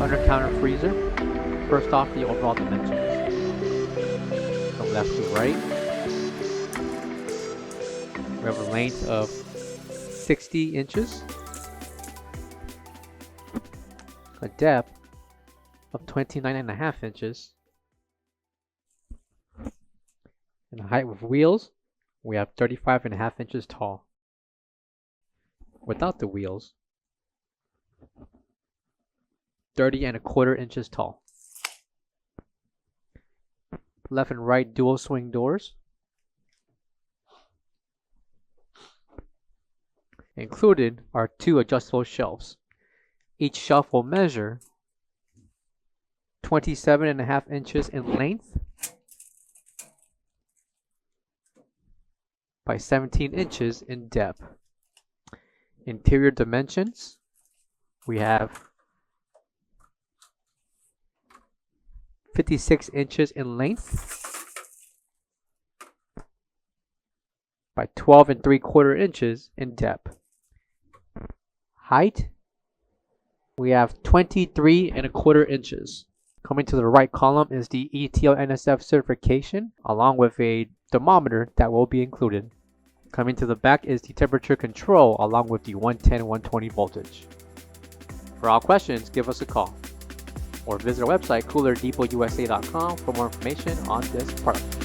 under counter freezer. First off, the overall dimensions. From left to right. We have a length of 60 inches. A depth of 29.5 inches. And the height with wheels, we have 35.5 inches tall. Without the wheels, 30.25 inches tall. Left and right dual swing doors. Included are 2 adjustable shelves. Each shelf will measure 27.5 inches in length by 17 inches in depth. Interior dimensions, we have 56 inches in length by 12.75 inches in depth. Height, we have 23.25 inches. Coming to the right column is the ETL NSF certification along with a thermometer that will be included. Coming to the back is the temperature control along with the 110-120 voltage. For all questions, give us a call or visit our website coolerdepotUSA.com for more information on this product.